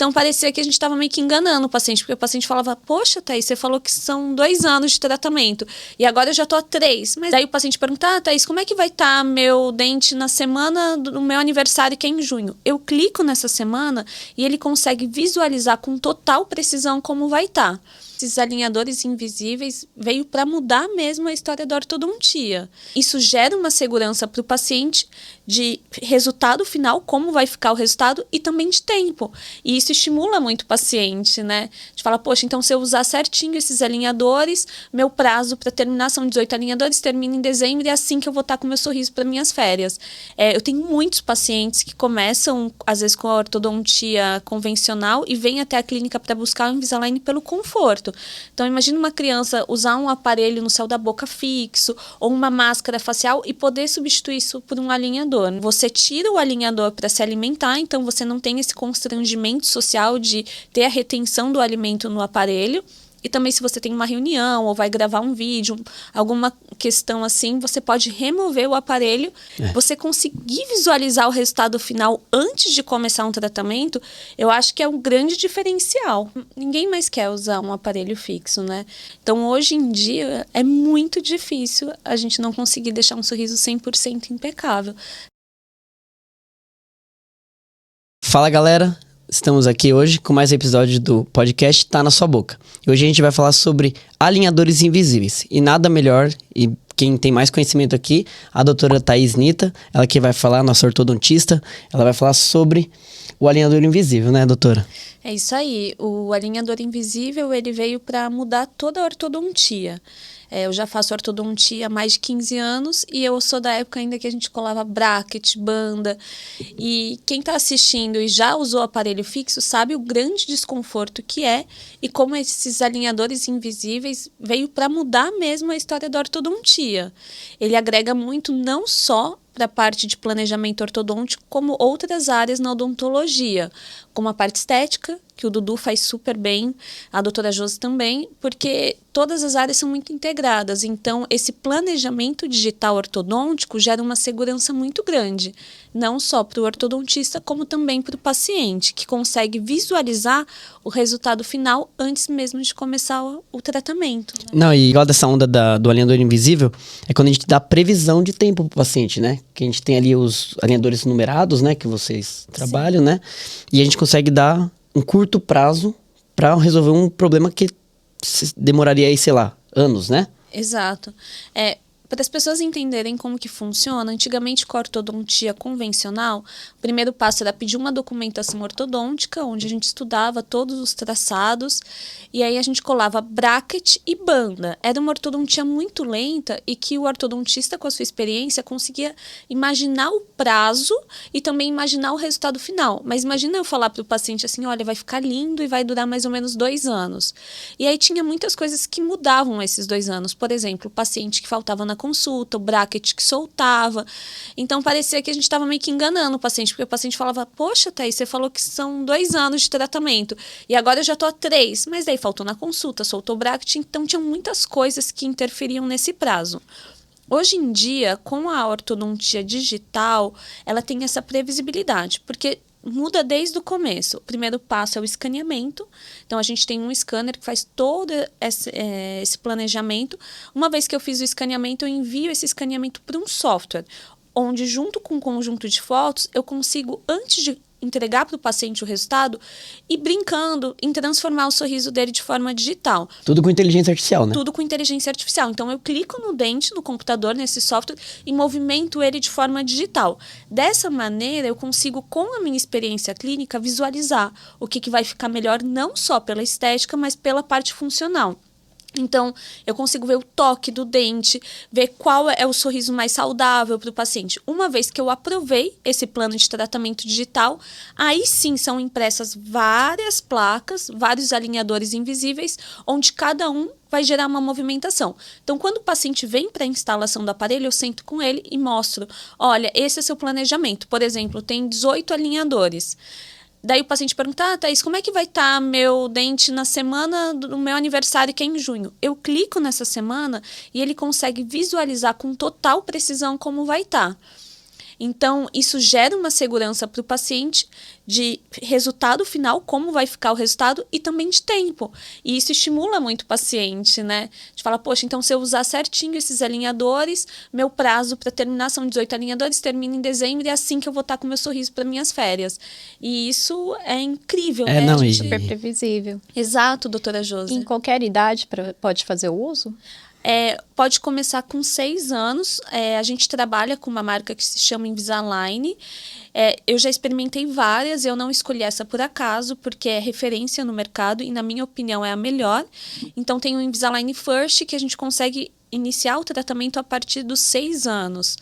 Então, parecia que a gente estava meio que enganando o paciente, porque o paciente falava, poxa, Thaís, você falou que são 2 anos de tratamento, e agora eu já tô há 3. Mas daí o paciente pergunta, Thaís, como é que vai estar meu dente na semana do meu aniversário, que é em junho? Eu clico nessa semana e ele consegue visualizar com total precisão como vai estar. Esses alinhadores invisíveis veio para mudar mesmo a história da ortodontia. Isso gera uma segurança para o paciente de resultado final, como vai ficar o resultado, e também de tempo. E isso estimula muito o paciente, né? De falar, poxa, então se eu usar certinho esses alinhadores, meu prazo para terminar são 18 alinhadores, termina em dezembro, e é assim que eu vou estar com meu sorriso para minhas férias. Eu tenho muitos pacientes que começam, às vezes, com a ortodontia convencional e vêm até a clínica para buscar o Invisalign pelo conforto. Então, imagina uma criança usar um aparelho no céu da boca fixo ou uma máscara facial e poder substituir isso por um alinhador. Você tira o alinhador para se alimentar, então você não tem esse constrangimento social de ter a retenção do alimento no aparelho. E também, se você tem uma reunião ou vai gravar um vídeo, alguma questão assim, você pode remover o aparelho. Você conseguir visualizar o resultado final antes de começar um tratamento, eu acho que é um grande diferencial. Ninguém mais quer usar um aparelho fixo, né? Então, hoje em dia, é muito difícil a gente não conseguir deixar um sorriso 100% impecável. Fala, galera! Estamos aqui hoje com mais um episódio do podcast Tá Na Sua Boca. E hoje a gente vai falar sobre alinhadores invisíveis. E nada melhor, e quem tem mais conhecimento aqui, a doutora Thaís Nita, ela que vai falar, nossa ortodontista, ela vai falar sobre o alinhador invisível, né, doutora? É isso aí. O alinhador invisível, ele veio para mudar toda a ortodontia. Eu já faço ortodontia há mais de 15 anos e eu sou da época ainda que a gente colava bracket, banda. E quem está assistindo e já usou aparelho fixo sabe o grande desconforto que é e como esses alinhadores invisíveis veio para mudar mesmo a história da ortodontia. Ele agrega muito não só para a parte de planejamento ortodôntico, como outras áreas na odontologia, como a parte estética, que o Dudu faz super bem, a doutora Josi também, porque todas as áreas são muito integradas. Então, esse planejamento digital ortodôntico gera uma segurança muito grande, não só para o ortodontista, como também para o paciente, que consegue visualizar o resultado final antes mesmo de começar o tratamento. Não, e igual dessa onda do alinhador invisível, é quando a gente dá previsão de tempo pro paciente, né? Que a gente tem ali os alinhadores numerados, né? Que vocês trabalham, né? E a gente consegue dar um curto prazo para resolver um problema que demoraria aí, sei lá, anos, né? Exato. Para as pessoas entenderem como que funciona, antigamente com a ortodontia convencional, o primeiro passo era pedir uma documentação ortodôntica, onde a gente estudava todos os traçados, e aí a gente colava bracket e banda. Era uma ortodontia muito lenta e que o ortodontista, com a sua experiência, conseguia imaginar o prazo e também imaginar o resultado final. Mas imagina eu falar para o paciente assim, olha, vai ficar lindo e vai durar mais ou menos 2 anos. E aí tinha muitas coisas que mudavam esses 2 anos. Por exemplo, o paciente que faltava na consulta, o bracket que soltava. Então, parecia que a gente estava meio que enganando o paciente, porque o paciente falava, poxa, Thaís, você falou que são 2 anos de tratamento, e agora eu já tô há 3, mas daí faltou na consulta, soltou o bracket, então tinham muitas coisas que interferiam nesse prazo. Hoje em dia, com a ortodontia digital, ela tem essa previsibilidade, porque muda desde o começo. O primeiro passo é o escaneamento. Então, a gente tem um scanner que faz todo esse planejamento. Uma vez que eu fiz o escaneamento, eu envio esse escaneamento para um software, onde, junto com um conjunto de fotos, eu consigo, antes de entregar para o paciente o resultado, e brincando em transformar o sorriso dele de forma digital. Tudo com inteligência artificial, né? Tudo com inteligência artificial. Então, eu clico no dente, no computador, nesse software, e movimento ele de forma digital. Dessa maneira, eu consigo, com a minha experiência clínica, visualizar o que vai ficar melhor, não só pela estética, mas pela parte funcional. Então, eu consigo ver o toque do dente, ver qual é o sorriso mais saudável para o paciente. Uma vez que eu aprovei esse plano de tratamento digital, aí sim são impressas várias placas, vários alinhadores invisíveis, onde cada um vai gerar uma movimentação. Então, quando o paciente vem para a instalação do aparelho, eu sento com ele e mostro, olha, esse é seu planejamento. Por exemplo, tem 18 alinhadores. Daí o paciente pergunta, Thaís, como é que vai estar meu dente na semana do meu aniversário, que é em junho? Eu clico nessa semana e ele consegue visualizar com total precisão como vai estar. Então, isso gera uma segurança para o paciente de resultado final, como vai ficar o resultado, e também de tempo. E isso estimula muito o paciente, né? De falar, poxa, então se eu usar certinho esses alinhadores, meu prazo para terminar são 18 alinhadores, termina em dezembro, e é assim que eu vou estar com meu sorriso para minhas férias. E isso é incrível, né? Não, Super previsível. Exato, doutora Josi. Em qualquer idade pode fazer o uso? Pode começar com 6 anos. A gente trabalha com uma marca que se chama Invisalign. Eu já experimentei várias, eu não escolhi essa por acaso, porque é referência no mercado e, na minha opinião, é a melhor. Então, tem o Invisalign First, que a gente consegue iniciar o tratamento a partir dos 6 anos.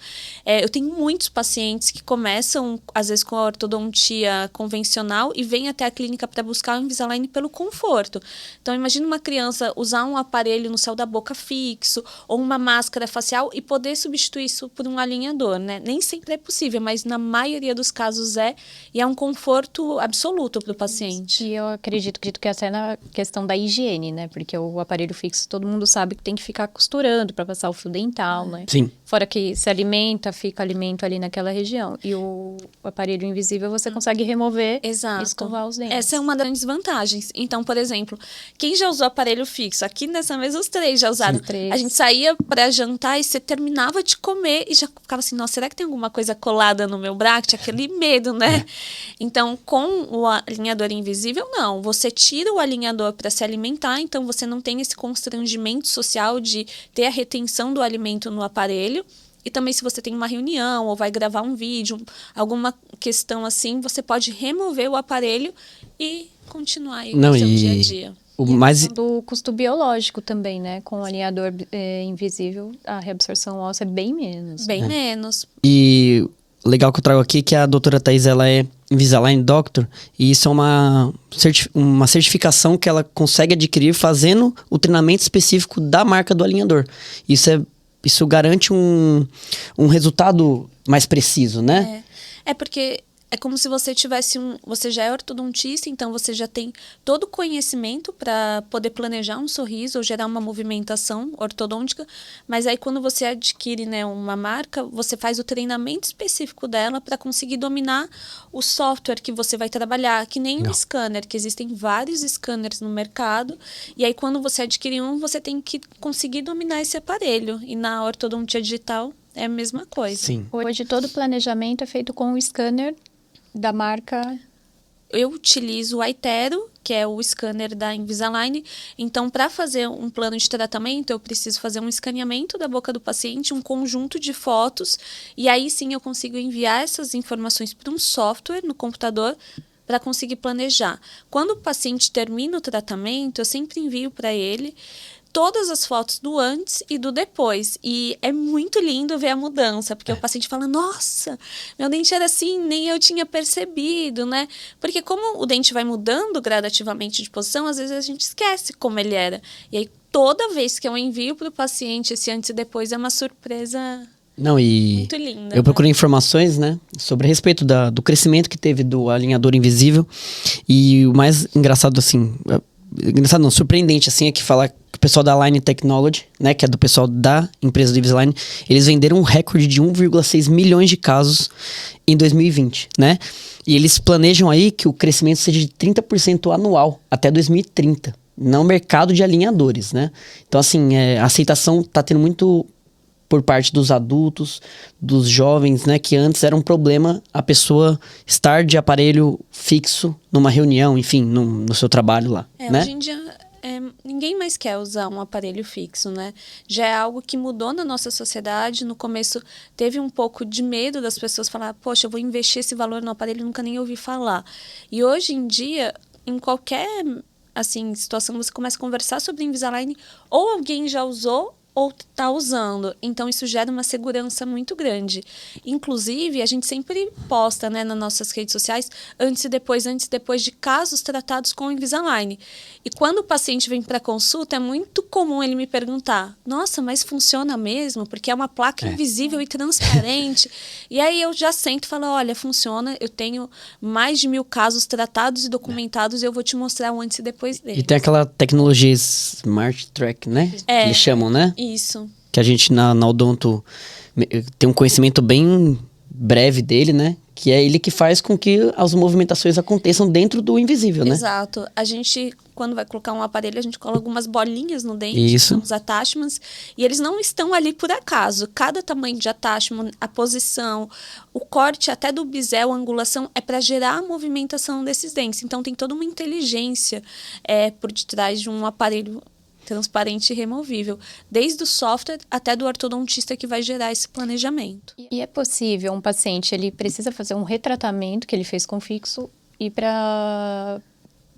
Eu tenho muitos pacientes que começam, às vezes, com a ortodontia convencional e vêm até a clínica para buscar o Invisalign pelo conforto. Então, imagina uma criança usar um aparelho no céu da boca fixo ou uma máscara facial e poder substituir isso por um alinhador, né? Nem sempre é possível, mas na maioria dos casos e é um conforto absoluto para o paciente. E eu acredito que essa é na questão da higiene, né? Porque o aparelho fixo, todo mundo sabe que tem que ficar costurando para passar o fio dental, né? Sim. Fora que se alimenta, fica alimento ali naquela região. E o aparelho invisível você consegue remover Exato. e escovar os dentes. Essa é uma das vantagens. Então, por exemplo, quem já usou aparelho fixo? Aqui nessa mesa os 3 já usaram. Sim, 3. A gente saía para jantar e você terminava de comer e já ficava assim, nossa, será que tem alguma coisa colada no meu bracket? Aquele medo, né? Então, com o alinhador invisível, não. Você tira o alinhador para se alimentar, então você não tem esse constrangimento social de ter a retenção do alimento no aparelho. E também, se você tem uma reunião ou vai gravar um vídeo, alguma questão assim, você pode remover o aparelho e continuar aí com o seu dia a dia. Do custo biológico também, né? Com o alinhador invisível, a reabsorção óssea é bem menos. Bem menos. E o legal que eu trago aqui é que a doutora Thaís, ela é Invisalign Doctor, e isso é uma certificação que ela consegue adquirir fazendo o treinamento específico da marca do alinhador. Isso garante um resultado mais preciso, né? Porque é como se você tivesse você já é ortodontista, então você já tem todo o conhecimento para poder planejar um sorriso ou gerar uma movimentação ortodôntica, mas aí quando você adquire, né, uma marca, você faz o treinamento específico dela para conseguir dominar o software que você vai trabalhar, que nem um scanner, que existem vários scanners no mercado, e aí quando você adquire você tem que conseguir dominar esse aparelho, e na ortodontia digital é a mesma coisa. Sim. Hoje todo o planejamento é feito com o scanner da marca. Eu utilizo o iTero, que é o scanner da Invisalign. Então, para fazer um plano de tratamento, eu preciso fazer um escaneamento da boca do paciente, um conjunto de fotos, e aí sim eu consigo enviar essas informações para um software no computador para conseguir planejar. Quando o paciente termina o tratamento, eu sempre envio para ele todas as fotos do antes e do depois. E é muito lindo ver a mudança, porque o paciente fala, nossa, meu dente era assim, nem eu tinha percebido, né? Porque como o dente vai mudando gradativamente de posição, às vezes a gente esquece como ele era. E aí, toda vez que eu envio para o paciente esse antes e depois, é uma surpresa muito linda. Eu procurei informações, né, sobre a respeito do crescimento que teve do alinhador invisível. E o mais engraçado, assim... engraçado não, surpreendente, assim, é que falar que o pessoal da Align Technology, né, que é do pessoal da empresa do Invisalign, eles venderam um recorde de 1,6 milhões de casos em 2020, né? E eles planejam aí que o crescimento seja de 30% anual até 2030, no mercado de alinhadores, né? Então, assim, a aceitação tá tendo muito por parte dos adultos, dos jovens, né? Que antes era um problema a pessoa estar de aparelho fixo numa reunião, enfim, no seu trabalho lá, né? Hoje em dia, ninguém mais quer usar um aparelho fixo, né? Já é algo que mudou na nossa sociedade. No começo, teve um pouco de medo das pessoas falar, poxa, eu vou investir esse valor no aparelho, nunca nem ouvi falar. E hoje em dia, em qualquer assim, situação, você começa a conversar sobre Invisalign, ou alguém já usou, ou está usando. Então, isso gera uma segurança muito grande. Inclusive, a gente sempre posta, né, nas nossas redes sociais, antes e depois de casos tratados com Invisalign. E quando o paciente vem para consulta, é muito comum ele me perguntar, nossa, mas funciona mesmo? Porque é uma placa invisível e transparente. E aí eu já sento e falo, olha, funciona, eu tenho mais de 1000 casos tratados e documentados, e eu vou te mostrar o antes e depois dele. E tem aquela tecnologia Smart Track, né? Que eles chamam, né? Isso. Que a gente na Odonto tem um conhecimento bem breve dele, né? Que é ele que faz com que as movimentações aconteçam dentro do invisível, né? Exato. A gente, quando vai colocar um aparelho, a gente coloca algumas bolinhas no dente, Isso. que são os attachments, e eles não estão ali por acaso. Cada tamanho de attachment, a posição, o corte até do bisel, a angulação, é para gerar a movimentação desses dentes. Então, tem toda uma inteligência por detrás de um aparelho transparente e removível, desde o software até do ortodontista que vai gerar esse planejamento. E é possível um paciente, ele precisa fazer um retratamento que ele fez com fixo e para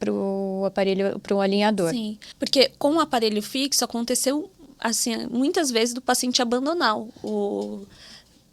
o aparelho, para o alinhador. Sim, porque com o aparelho fixo aconteceu assim, muitas vezes do paciente abandonar o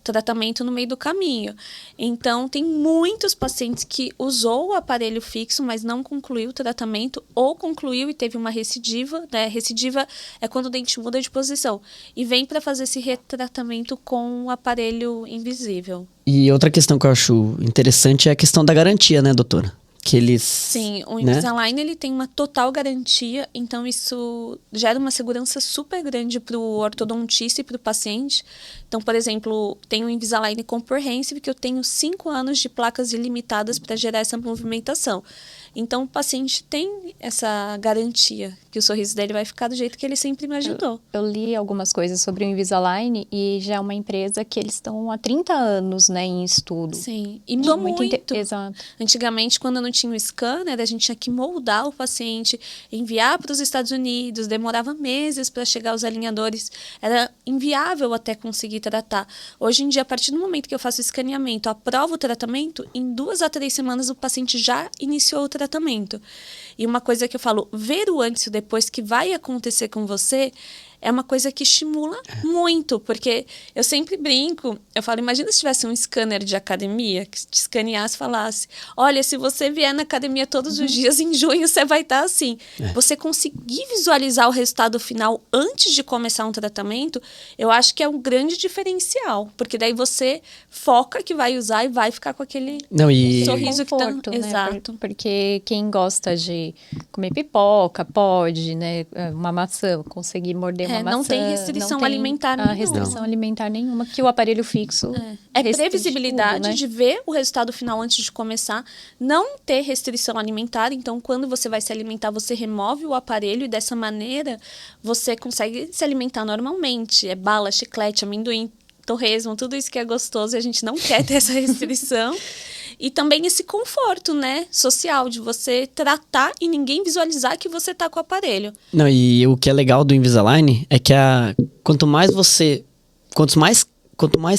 tratamento no meio do caminho. Então, tem muitos pacientes que usou o aparelho fixo, mas não concluiu o tratamento, ou concluiu e teve uma recidiva, né? Recidiva é quando o dente muda de posição, e vem para fazer esse retratamento com o aparelho invisível. E outra questão que eu acho interessante é a questão da garantia, né, doutora? Que eles... Sim, o né? Invisalign ele tem uma total garantia, então isso gera uma segurança super grande para o ortodontista e para o paciente. Então, por exemplo, tem o Invisalign Comprehensive, que eu tenho 5 anos de placas ilimitadas para gerar essa movimentação. Então, o paciente tem essa garantia que o sorriso dele vai ficar do jeito que ele sempre imaginou. Eu li algumas coisas sobre o Invisalign e já é uma empresa que eles estão há 30 anos, né, em estudo. Sim, e mudou muito. Exato. Antigamente, quando não tinha o scanner, a gente tinha que moldar o paciente, enviar para os Estados Unidos, demorava meses para chegar os alinhadores. Era inviável até conseguir tratar. Hoje em dia, a partir do momento que eu faço o escaneamento, aprovo o tratamento, em 2 a 3 semanas o paciente já iniciou o tratamento. E uma coisa que eu falo, ver o antes e o depois que vai acontecer com você é uma coisa que estimula muito, porque eu sempre brinco, eu falo, imagina se tivesse um scanner de academia que te escaneasse e falasse, olha, se você vier na academia todos os dias, em junho você vai estar assim. Você conseguir visualizar o resultado final antes de começar um tratamento, eu acho que é um grande diferencial, porque daí você foca que vai usar e vai ficar com aquele sorriso conforto, que tá... né? Exato. Porque quem gosta de comer pipoca, pode, né? Uma maçã, conseguir morder uma maçã. Não tem restrição alimentar nenhuma. Restrição alimentar nenhuma, que o aparelho fixo É restringe previsibilidade tudo, né? de ver o resultado final antes de começar, não ter restrição alimentar, então quando você vai se alimentar, você remove o aparelho e dessa maneira você consegue se alimentar normalmente. É bala, chiclete, amendoim, torresmo, tudo isso que é gostoso e a gente não quer ter essa restrição. E também esse conforto, né, social, de você tratar e ninguém visualizar que você tá com o aparelho. Não, e o que é legal do Invisalign é que quanto mais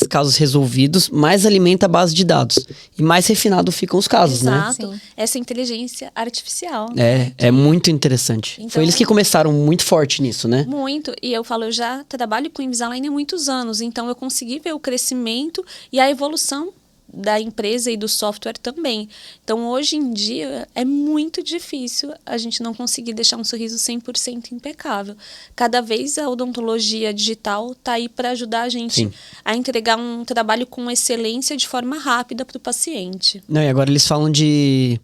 casos resolvidos, mais alimenta a base de dados. E mais refinado ficam os casos, Exato. Sim. Essa inteligência artificial. né? É muito interessante. Então, Foi eles que começaram muito forte nisso, né? Muito. E eu falo, eu já trabalho com Invisalign há muitos anos, então eu consegui ver o crescimento e a evolução da empresa e do software também. Então, hoje em dia, é muito difícil a gente não conseguir deixar um sorriso 100% impecável. Cada vez a odontologia digital está aí para ajudar a gente Sim. a entregar um trabalho com excelência de forma rápida para o paciente. Não, e agora eles falam de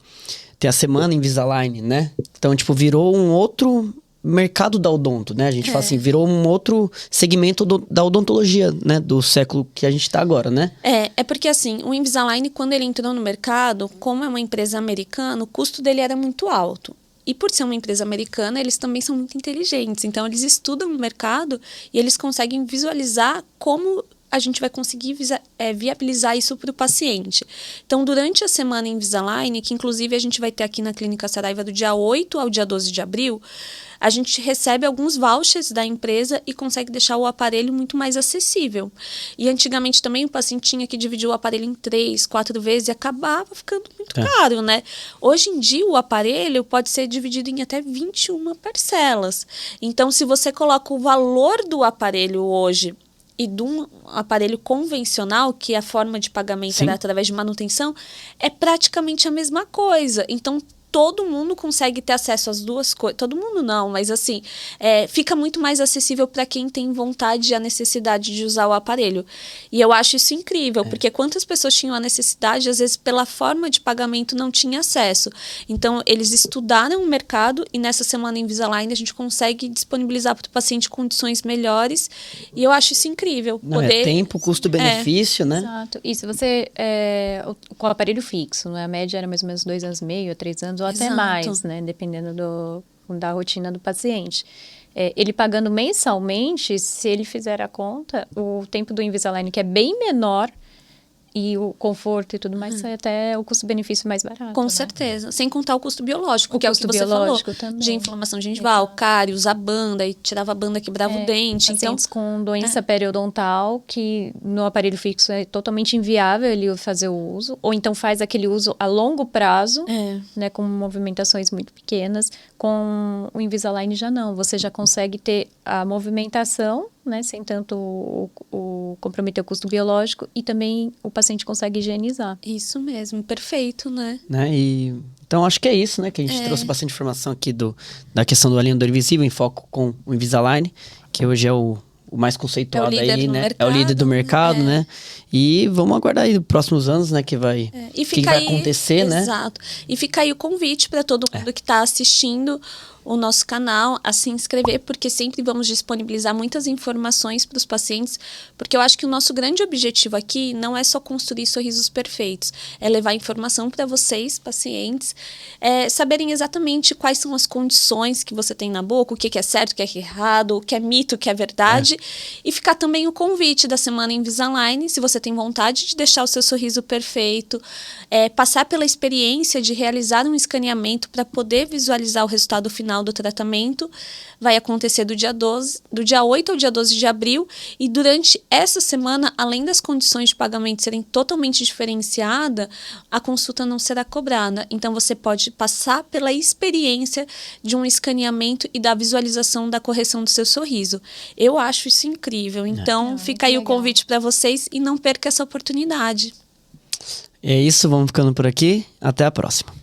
ter a semana Invisalign, né? Então, tipo, virou um outro mercado da odonto, né? A gente fala assim, virou um outro segmento da odontologia, né? Do século que a gente tá agora, né? É porque assim, o Invisalign, quando ele entrou no mercado, como é uma empresa americana, o custo dele era muito alto. E por ser uma empresa americana, eles também são muito inteligentes. Então, eles estudam o mercado e eles conseguem visualizar como a gente vai conseguir viabilizar isso para o paciente. Então, durante a semana Invisalign, que inclusive a gente vai ter aqui na Clínica Saraiva do dia 8 ao dia 12 de abril, a gente recebe alguns vouchers da empresa e consegue deixar o aparelho muito mais acessível. E antigamente também o paciente tinha que dividir o aparelho em 3, 4 vezes e acabava ficando muito caro, né? Hoje em dia o aparelho pode ser dividido em até 21 parcelas. Então, se você coloca o valor do aparelho hoje e de um aparelho convencional, que é a forma de pagamento era através de manutenção, é praticamente a mesma coisa. Então, todo mundo consegue ter acesso às duas coisas. Todo mundo não, mas assim, fica muito mais acessível para quem tem vontade e a necessidade de usar o aparelho. E eu acho isso incrível, porque quantas pessoas tinham a necessidade, às vezes pela forma de pagamento não tinha acesso. Então, eles estudaram o mercado e nessa semana Invisalign a gente consegue disponibilizar para o paciente condições melhores. E eu acho isso incrível. Não, tempo, custo-benefício, né? Exato. E se você, com o aparelho fixo, né? A média era mais ou menos 2 anos e meio, 3 anos, ou até mais, né? Dependendo da rotina do paciente. Ele pagando mensalmente, se ele fizer a conta, o tempo do Invisalign, que é bem menor, e o conforto e tudo mais, sai até o custo-benefício mais barato. Com né? certeza. Sem contar o custo biológico, que é o que custo você falou. também. De inflamação gengival, cárie, usar banda, e tirava a banda, quebrava o dente. Pacientes com doença periodontal, que no aparelho fixo é totalmente inviável ele fazer o uso. Ou então faz aquele uso a longo prazo, né, com movimentações muito pequenas. Com o Invisalign já não. Você já consegue ter a movimentação, né, sem tanto comprometer o custo biológico, e também o paciente consegue higienizar. Isso mesmo, perfeito, né? Então, acho que é isso, né? Que a gente trouxe bastante informação aqui da questão do alinhador invisível, em foco com o Invisalign, que hoje é o mais conceituado aí, né? É o líder do mercado, né? E vamos aguardar aí os próximos anos, né? Que vai acontecer, né? Exato. E fica aí o convite para todo mundo que está assistindo o nosso canal a se inscrever, porque sempre vamos disponibilizar muitas informações para os pacientes, porque eu acho que o nosso grande objetivo aqui não é só construir sorrisos perfeitos, é levar informação para vocês, pacientes, saberem exatamente quais são as condições que você tem na boca, o que é certo, o que é errado, o que é mito, o que é verdade, e ficar também o convite da Semana Invisalign, se você tem vontade de deixar o seu sorriso perfeito, passar pela experiência de realizar um escaneamento para poder visualizar o resultado final do tratamento, vai acontecer do dia 8 ao dia 12 de abril, e durante essa semana, além das condições de pagamento serem totalmente diferenciadas, a consulta não será cobrada. Então, você pode passar pela experiência de um escaneamento e da visualização da correção do seu sorriso. Eu acho isso incrível. Então, fica aí o convite para vocês e não perca essa oportunidade. É isso, vamos ficando por aqui. Até a próxima.